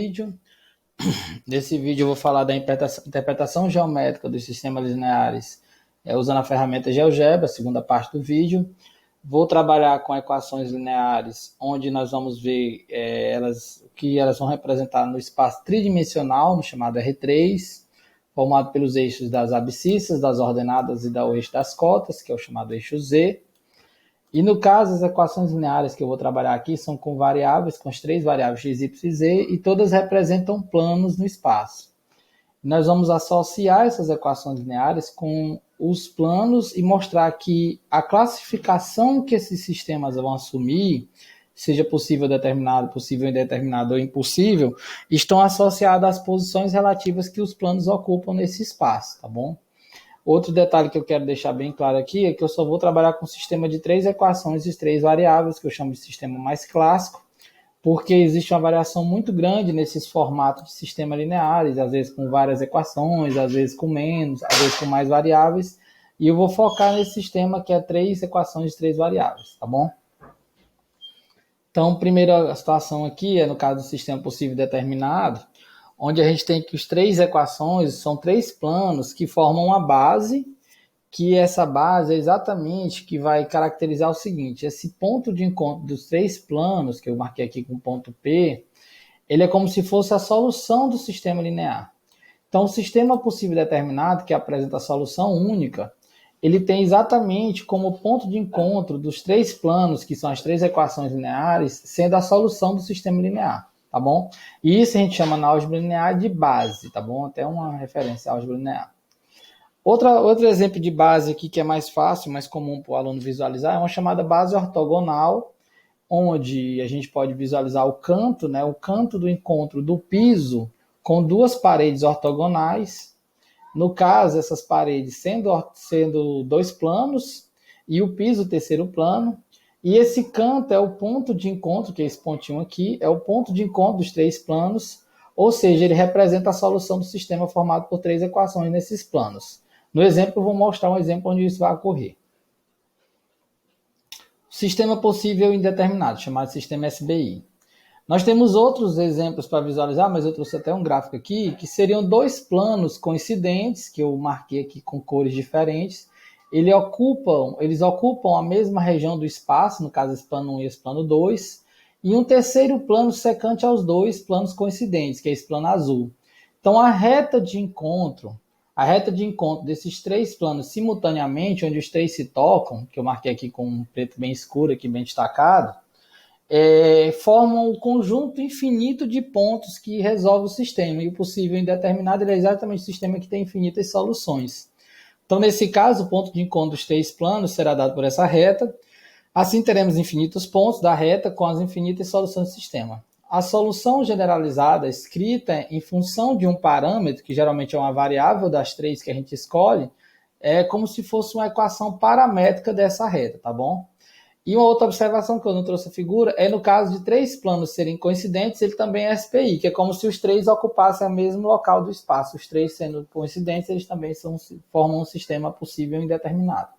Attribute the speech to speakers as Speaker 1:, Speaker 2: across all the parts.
Speaker 1: vídeo. Nesse vídeo eu vou falar da interpretação geométrica dos sistemas lineares usando a ferramenta GeoGebra, a segunda parte do vídeo. Vou trabalhar com equações lineares, onde nós vamos ver que elas vão representar no espaço tridimensional, no chamado R3, formado pelos eixos das abscissas, das ordenadas e do eixo das cotas, que é o chamado eixo Z. E no caso, as equações lineares que eu vou trabalhar aqui são com variáveis, com as três variáveis x, y e z, e todas representam planos no espaço. Nós vamos associar essas equações lineares com os planos e mostrar que a classificação que esses sistemas vão assumir, seja possível determinado, possível indeterminado ou impossível, estão associadas às posições relativas que os planos ocupam nesse espaço, tá bom? Outro detalhe que eu quero deixar bem claro aqui é que eu só vou trabalhar com um sistema de três equações e três variáveis, que eu chamo de sistema mais clássico, porque existe uma variação muito grande nesses formatos de sistema lineares, às vezes com várias equações, às vezes com menos, às vezes com mais variáveis, e eu vou focar nesse sistema que é três equações de três variáveis, tá bom? Então, primeira situação aqui é no caso do sistema possível determinado, onde a gente tem que as três equações são três planos que formam uma base, que essa base é exatamente que vai caracterizar o seguinte: esse ponto de encontro dos três planos, que eu marquei aqui com ponto P, ele é como se fosse a solução do sistema linear. Então, o sistema possível determinado, que apresenta a solução única, ele tem exatamente como ponto de encontro dos três planos, que são as três equações lineares, sendo a solução do sistema linear. Tá bom? E isso a gente chama na álgebra linear de base, tá bom? Até uma referência à álgebra linear. Outro exemplo de base aqui que é mais fácil, mais comum para o aluno visualizar, é uma chamada base ortogonal, onde a gente pode visualizar o canto, né? O canto do encontro do piso com duas paredes ortogonais. No caso, essas paredes sendo dois planos e o piso o terceiro plano. E esse canto é o ponto de encontro, que é esse pontinho aqui, é o ponto de encontro dos três planos, ou seja, ele representa a solução do sistema formado por três equações nesses planos. No exemplo, eu vou mostrar um exemplo onde isso vai ocorrer. Sistema possível indeterminado, chamado de sistema SBI. Nós temos outros exemplos para visualizar, mas eu trouxe até um gráfico aqui, que seriam dois planos coincidentes, que eu marquei aqui com cores diferentes. Eles ocupam a mesma região do espaço, no caso esse plano 1 e esse plano 2, e um terceiro plano secante aos dois planos coincidentes, que é esse plano azul. Então a reta de encontro desses três planos simultaneamente, onde os três se tocam, que eu marquei aqui com um preto bem escuro, aqui bem destacado, formam um conjunto infinito de pontos que resolve o sistema, e o possível indeterminado é exatamente o sistema que tem infinitas soluções. Então, nesse caso, o ponto de encontro dos três planos será dado por essa reta. Assim, teremos infinitos pontos da reta com as infinitas soluções do sistema. A solução generalizada, escrita em função de um parâmetro, que geralmente é uma variável das três que a gente escolhe, é como se fosse uma equação paramétrica dessa reta, tá bom? E uma outra observação que eu não trouxe a figura é no caso de três planos serem coincidentes, ele também é SPI, que é como se os três ocupassem o mesmo local do espaço. Os três sendo coincidentes, eles também formam um sistema possível indeterminado.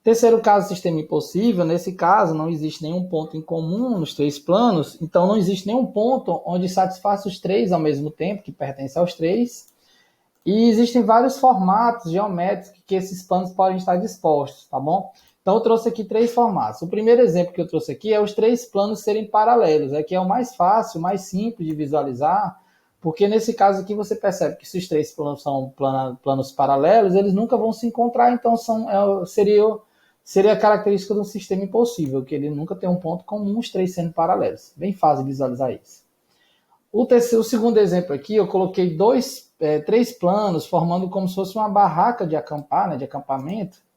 Speaker 1: Terceiro caso, sistema impossível. Nesse caso, não existe nenhum ponto em comum nos três planos, então não existe nenhum ponto onde satisfaça os três ao mesmo tempo, que pertence aos três. E existem vários formatos geométricos que esses planos podem estar dispostos, tá bom? Então, eu trouxe aqui três formatos. O primeiro exemplo que eu trouxe aqui é os três planos serem paralelos. Aqui é o mais fácil, mais simples de visualizar, porque nesse caso aqui você percebe que se os três planos são planos paralelos, eles nunca vão se encontrar, então seria a característica de um sistema impossível, que ele nunca tem um ponto comum, os três sendo paralelos. Bem fácil de visualizar isso. O segundo exemplo aqui, eu coloquei três planos formando como se fosse uma barraca de acampar, né, de acampamento,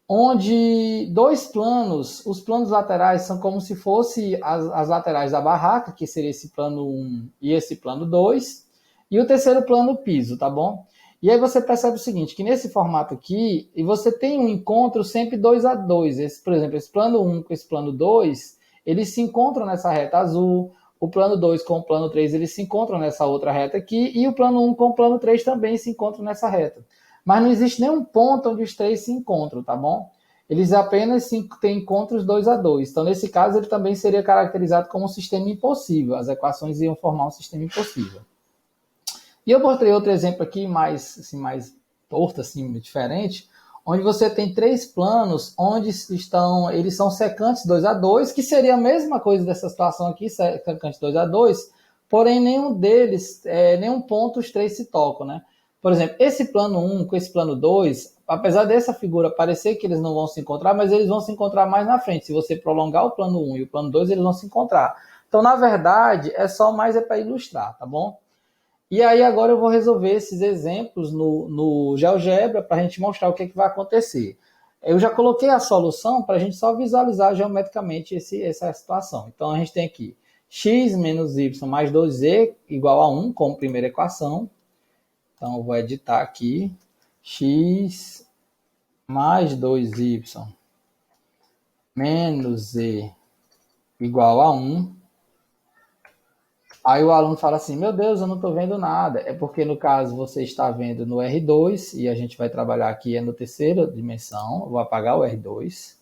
Speaker 1: onde dois planos, os planos laterais são como se fossem as laterais da barraca, que seria esse plano 1 e esse plano 2, e o terceiro plano o piso, tá bom? E aí você percebe o seguinte, que nesse formato aqui, você tem um encontro sempre 2 a 2. Por exemplo, esse plano 1 com esse plano 2, eles se encontram nessa reta azul, o plano 2 com o plano 3, eles se encontram nessa outra reta aqui, e o plano 1 com o plano 3 também se encontram nessa reta. Mas não existe nenhum ponto onde os três se encontram, tá bom? eles apenas têm encontros 2 a 2. Então, nesse caso, ele também seria caracterizado como um sistema impossível. As equações iam formar um sistema impossível. E eu mostrei outro exemplo aqui, mais torto, assim, diferente, onde você tem 3 planos, onde eles são secantes 2 a 2, que seria a mesma coisa dessa situação aqui, secante 2 a 2, porém nenhum ponto os 3 se tocam, né? Por exemplo, esse plano 1 com esse plano 2, apesar dessa figura parecer que eles não vão se encontrar, mas eles vão se encontrar mais na frente. Se você prolongar o plano 1 e o plano 2, eles vão se encontrar. Então, na verdade, é só mais para ilustrar, tá bom? E aí agora eu vou resolver esses exemplos no GeoGebra para a gente mostrar o que vai acontecer. Eu já coloquei a solução para a gente só visualizar geometricamente essa situação. Então a gente tem aqui x menos y mais 2z igual a 1 como primeira equação. Então eu vou editar aqui x mais 2y menos z igual a 1. Aí o aluno fala assim, meu Deus, eu não estou vendo nada. É porque, no caso, você está vendo no R2, e a gente vai trabalhar aqui no terceira dimensão. Eu vou apagar o R2.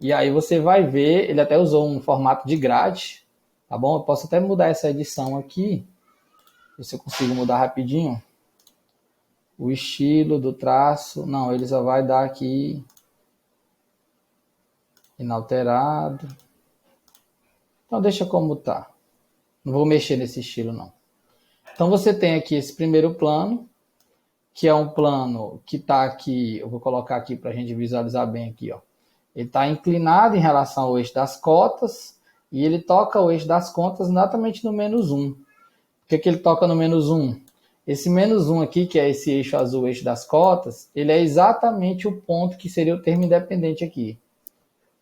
Speaker 1: E aí você vai ver, ele até usou um formato de grade, tá bom? Eu posso até mudar essa edição aqui, ver se eu consigo mudar rapidinho. O estilo do traço, não, ele só vai dar aqui inalterado. Então deixa como tá. Não vou mexer nesse estilo, não. Então você tem aqui esse primeiro plano, que é um plano que está aqui, eu vou colocar aqui para a gente visualizar bem aqui, ó. Ele está inclinado em relação ao eixo das cotas e ele toca o eixo das cotas exatamente no menos 1. Por que ele toca no menos 1? Esse menos 1 aqui, que é esse eixo azul, o eixo das cotas, ele é exatamente o ponto que seria o termo independente aqui.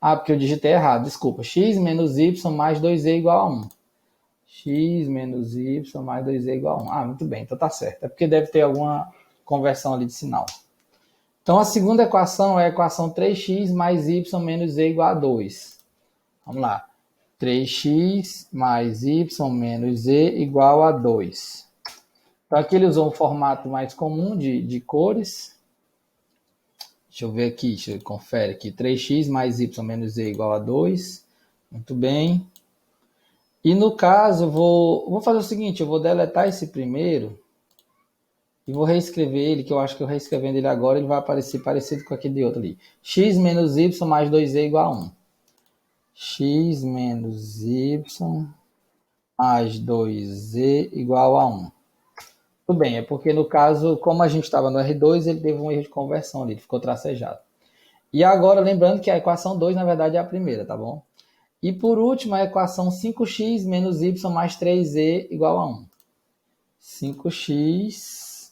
Speaker 1: Ah, porque eu digitei errado, desculpa. X menos y mais 2z igual a 1. X menos y mais 2z igual a 1. Ah, muito bem, então tá certo. É porque deve ter alguma conversão ali de sinal. Então, a segunda equação é a equação 3x mais y menos z igual a 2. Vamos lá. 3x mais y menos z igual a 2. Então, aqui ele usou um formato mais comum de cores. Deixa eu ver aqui, confere aqui. 3x mais y menos z igual a 2. Muito bem. E no caso, eu vou fazer o seguinte, eu vou deletar esse primeiro e vou reescrever ele, que eu acho que eu reescrevendo ele agora, ele vai aparecer parecido com aquele de outro ali. X menos y mais 2z igual a 1. X menos y mais 2z igual a 1. Tudo bem, é porque no caso, como a gente estava no R2, ele teve um erro de conversão ali, ele ficou tracejado. E agora, lembrando que a equação 2, na verdade, é a primeira, tá bom? E por último, a equação 5x menos y mais 3z igual a 1. 5x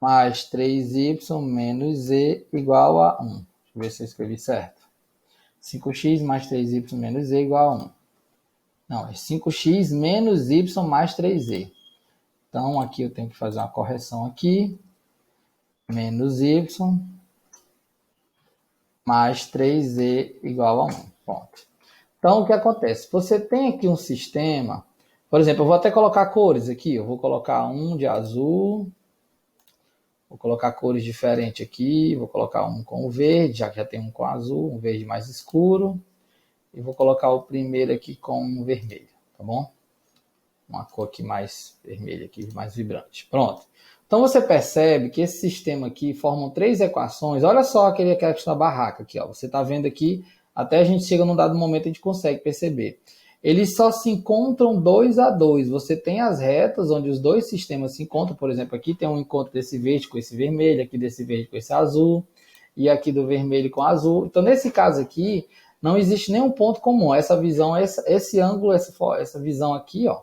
Speaker 1: mais 3y menos z igual a 1. Deixa eu ver se eu escrevi certo. 5x mais 3y menos z igual a 1. Não, é 5x menos y mais 3z. Então, aqui eu tenho que fazer uma correção aqui. Menos y mais 3z igual a 1. Ponto. Então, o que acontece? Você tem aqui um sistema, por exemplo, eu vou até colocar cores aqui, eu vou colocar um de azul, vou colocar cores diferentes aqui, vou colocar um com verde, já que já tem um com azul, um verde mais escuro, e vou colocar o primeiro aqui com um vermelho, tá bom? Uma cor aqui mais vermelha, aqui, mais vibrante. Pronto. Então, você percebe que esse sistema aqui formam 3 equações. Olha só aquela questão da barraca aqui, ó. Você está vendo aqui, até a gente chega num dado momento, a gente consegue perceber. Eles só se encontram 2 a 2. Você tem as retas onde os dois sistemas se encontram. Por exemplo, aqui tem um encontro desse verde com esse vermelho, aqui desse verde com esse azul, e aqui do vermelho com azul. Então, nesse caso aqui, não existe nenhum ponto comum. Essa visão, esse ângulo, essa visão aqui, ó,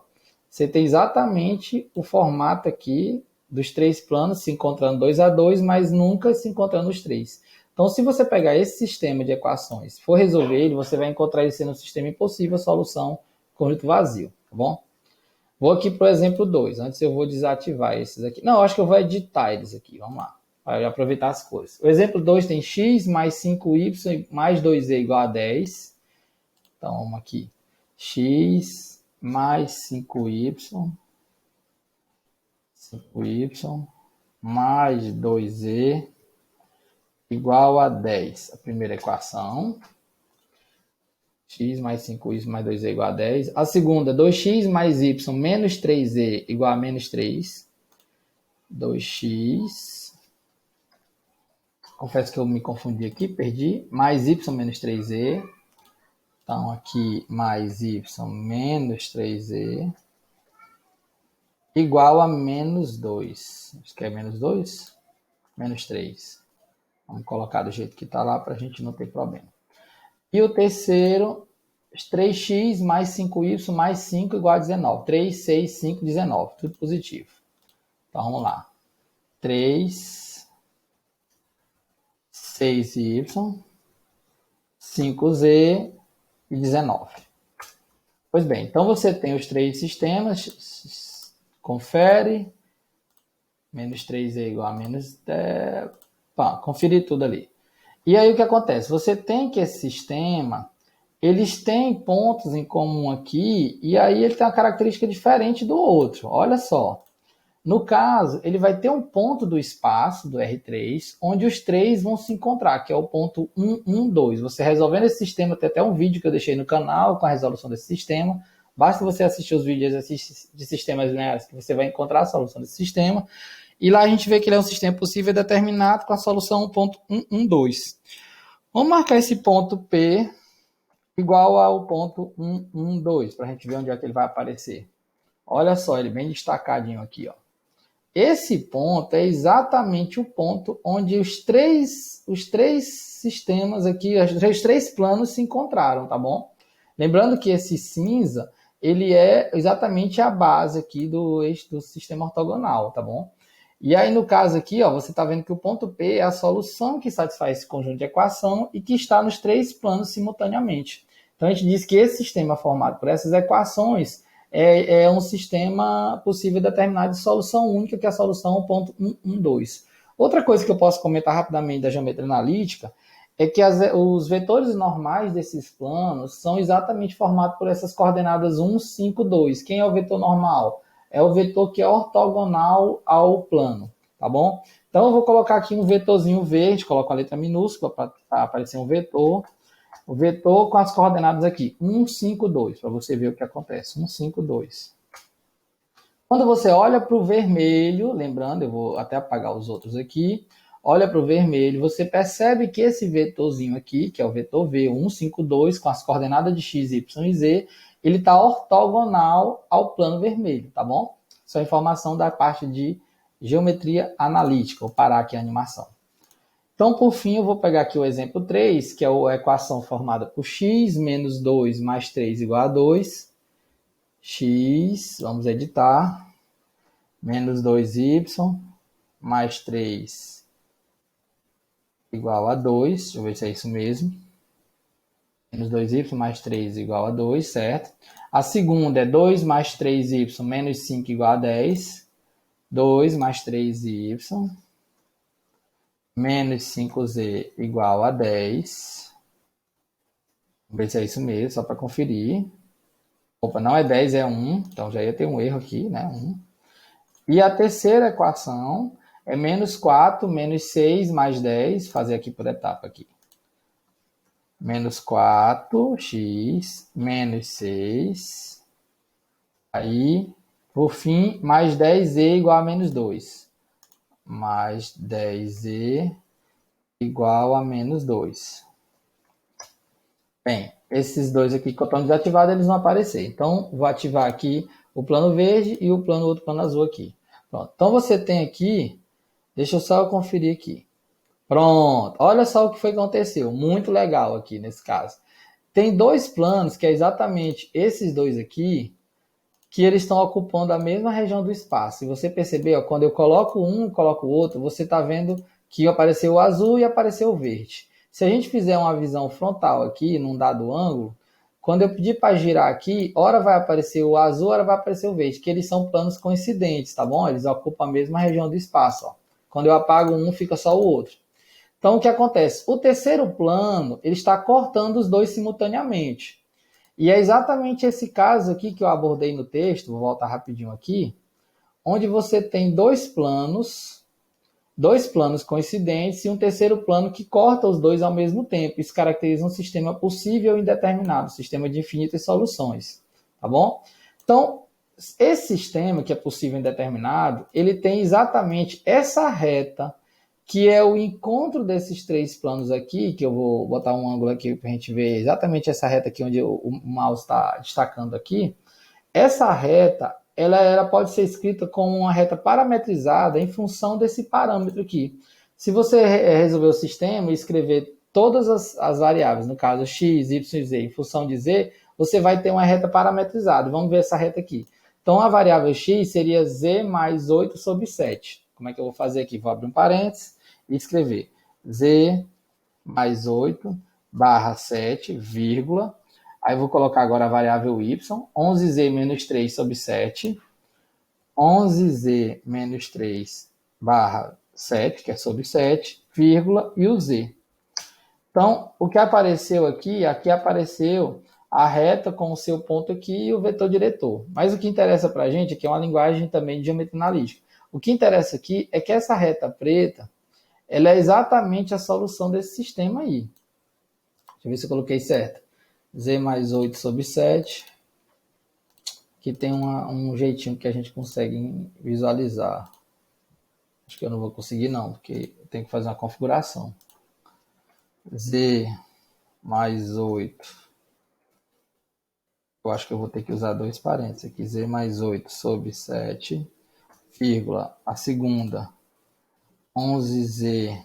Speaker 1: você tem exatamente o formato aqui dos 3 planos se encontrando 2 a 2, mas nunca se encontrando os 3. Então, se você pegar esse sistema de equações e for resolver ele, você vai encontrar ele sendo um sistema impossível, solução conjunto vazio, tá bom? Vou aqui para o exemplo 2. Antes eu vou desativar esses aqui. Não, acho que eu vou editar eles aqui. Vamos lá, para aproveitar as cores. O exemplo 2 tem x mais 5y mais 2z igual a 10. Então, vamos aqui. X mais 5y mais 2z igual a 10. A primeira equação. X mais 5y mais 2z igual a 10. A segunda, 2x mais y menos 3z igual a menos 3. 2x. Confesso que eu me confundi aqui, perdi. Mais y menos 3z. Então, aqui, mais y menos 3z. Igual a menos 2. Acho que é menos 2? Menos 3. Vamos colocar do jeito que está lá para a gente não ter problema. E o terceiro, 3x mais 5y mais 5 igual a 19. 3, 6, 5, 19. Tudo positivo. Então, vamos lá. 3, 6y, 5z e 19. Pois bem, então você tem os três sistemas. Confere. Menos 3z igual a menos 10. Conferir tudo ali. E aí o que acontece? Você tem que esse sistema, eles têm pontos em comum aqui, e aí ele tem uma característica diferente do outro. Olha só. No caso, ele vai ter um ponto do espaço, do R3, onde os três vão se encontrar, que é o ponto 1, 1, 2. Você resolvendo esse sistema, tem até um vídeo que eu deixei no canal com a resolução desse sistema. Basta você assistir os vídeos de sistemas lineares que você vai encontrar a solução desse sistema. E lá a gente vê que ele é um sistema possível determinado com a solução 1.112. Vamos marcar esse ponto P igual ao ponto 112, para a gente ver onde é que ele vai aparecer. Olha só, ele bem destacadinho aqui, ó. Esse ponto é exatamente o ponto onde os três sistemas aqui, os três planos se encontraram, tá bom? Lembrando que esse cinza, ele é exatamente a base aqui do eixo do sistema ortogonal, tá bom? E aí, no caso aqui, ó, você está vendo que o ponto P é a solução que satisfaz esse conjunto de equação e que está nos três planos simultaneamente. Então, a gente diz que esse sistema formado por essas equações é um sistema possível determinar de solução única, que é a solução 1.112. Outra coisa que eu posso comentar rapidamente da geometria analítica é que os vetores normais desses planos são exatamente formados por essas coordenadas 1, 5, 2. Quem é o vetor normal? É o vetor que é ortogonal ao plano, tá bom? Então, eu vou colocar aqui um vetorzinho verde, coloco a letra minúscula para aparecer um vetor. O vetor com as coordenadas aqui, 1, 5, 2, para você ver o que acontece. 1, 5, 2. Quando você olha para o vermelho, lembrando, eu vou até apagar os outros aqui, olha para o vermelho, você percebe que esse vetorzinho aqui, que é o vetor V, 1, 5, 2, com as coordenadas de x, y e z, ele está ortogonal ao plano vermelho, tá bom? Isso é informação da parte de geometria analítica. Vou parar aqui a animação. Então, por fim, eu vou pegar aqui o exemplo 3, que é a equação formada por x menos 2 mais 3 igual a 2. X, vamos editar, menos 2y mais 3 igual a 2. Deixa eu ver se é isso mesmo. Menos 2y mais 3 igual a 2, certo? A segunda é 2 mais 3y menos 5 igual a 10. 2 mais 3y menos 5z igual a 10. Vamos ver se é isso mesmo, só para conferir. Opa, não é 10, é 1. Então já ia ter um erro aqui, né? 1. E a terceira equação é menos 4, menos 6 mais 10. Fazer aqui por etapa aqui. Menos 4x menos 6. Aí, por fim, mais 10z igual a menos 2. Mais 10z igual a menos 2. Bem, esses dois aqui que estão desativados, eles vão aparecer. Então, vou ativar aqui o plano verde e o outro plano azul aqui. Pronto. Então, você tem aqui, deixa eu só conferir aqui. Pronto, olha só o que foi que aconteceu, muito legal aqui nesse caso. Tem dois planos, que é exatamente esses dois aqui, que eles estão ocupando a mesma região do espaço. Se você perceber, ó, quando eu coloco um e coloco o outro, você está vendo que apareceu o azul e apareceu o verde. Se a gente fizer uma visão frontal aqui, num dado ângulo, quando eu pedir para girar aqui, ora vai aparecer o azul, ora vai aparecer o verde, que eles são planos coincidentes, tá bom? Eles ocupam a mesma região do espaço, ó. Quando eu apago um, fica só o outro. Então, o que acontece? O terceiro plano, ele está cortando os dois simultaneamente. E é exatamente esse caso aqui que eu abordei no texto, vou voltar rapidinho aqui, onde você tem dois planos dois planos coincidentes e um terceiro plano que corta os dois ao mesmo tempo. Isso caracteriza um sistema possível e indeterminado, sistema de infinitas soluções, tá bom? Então, esse sistema que é possível e indeterminado, ele tem exatamente essa reta, que é o encontro desses três planos aqui, que eu vou botar um ângulo aqui para a gente ver exatamente essa reta aqui onde o mouse está destacando aqui. Essa reta, ela pode ser escrita como uma reta parametrizada em função desse parâmetro aqui. Se você resolver o sistema e escrever todas as variáveis, no caso x, y e z, em função de z, você vai ter uma reta parametrizada. Vamos ver essa reta aqui. Então, a variável x seria z mais 8 sobre 7. Como é que eu vou fazer aqui? Vou abrir um parênteses e escrever z mais 8 barra 7, vírgula. Aí vou colocar agora a variável y, 11z menos 3 sobre 7, 11z menos 3 barra 7, que é sobre 7, vírgula, e o z. Então, o que apareceu aqui apareceu a reta com o seu ponto aqui e o vetor diretor. Mas o que interessa para a gente aqui é uma linguagem também de geometria analítica. O que interessa aqui é que essa reta preta, ela é exatamente a solução desse sistema aí. Deixa eu ver se eu coloquei certo. Z mais 8 sobre 7. Aqui tem um jeitinho que a gente consegue visualizar. Acho que eu não vou conseguir não, porque eu tenho que fazer uma configuração. Z mais 8. Eu acho que eu vou ter que usar dois parênteses aqui. Z mais 8 sobre 7, vírgula, a segunda, 11Z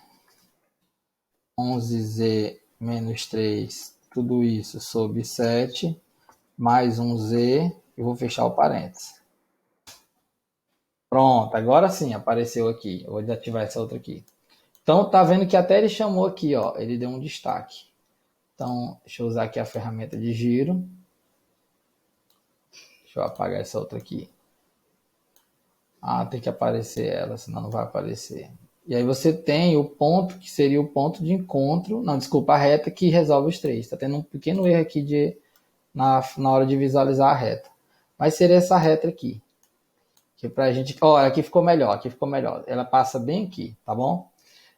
Speaker 1: menos 3, tudo isso sobre 7, mais um Z, e vou fechar o parênteses. Pronto, agora sim apareceu aqui. Eu vou desativar essa outra aqui. Então, tá vendo que até ele chamou aqui, ó, ele deu um destaque. Então, deixa eu usar aqui a ferramenta de giro. Deixa eu apagar essa outra aqui. Ah, tem que aparecer ela, senão não vai aparecer. E aí você tem o ponto, que seria o ponto de encontro, não, desculpa, a reta que resolve os três. Está tendo um pequeno erro aqui na hora de visualizar a reta. Mas seria essa reta aqui. Que pra gente, ó, aqui ficou melhor. Ela passa bem aqui, tá bom?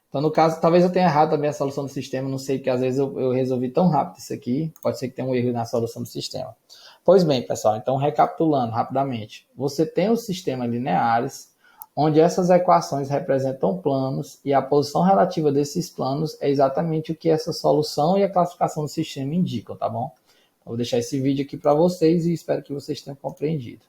Speaker 1: Então, no caso, talvez eu tenha errado também a solução do sistema, não sei, porque às vezes eu resolvi tão rápido isso aqui, pode ser que tenha um erro na solução do sistema. Pois bem, pessoal, então recapitulando rapidamente, você tem os sistemas lineares, onde essas equações representam planos e a posição relativa desses planos é exatamente o que essa solução e a classificação do sistema indicam, tá bom? Eu vou deixar esse vídeo aqui para vocês e espero que vocês tenham compreendido.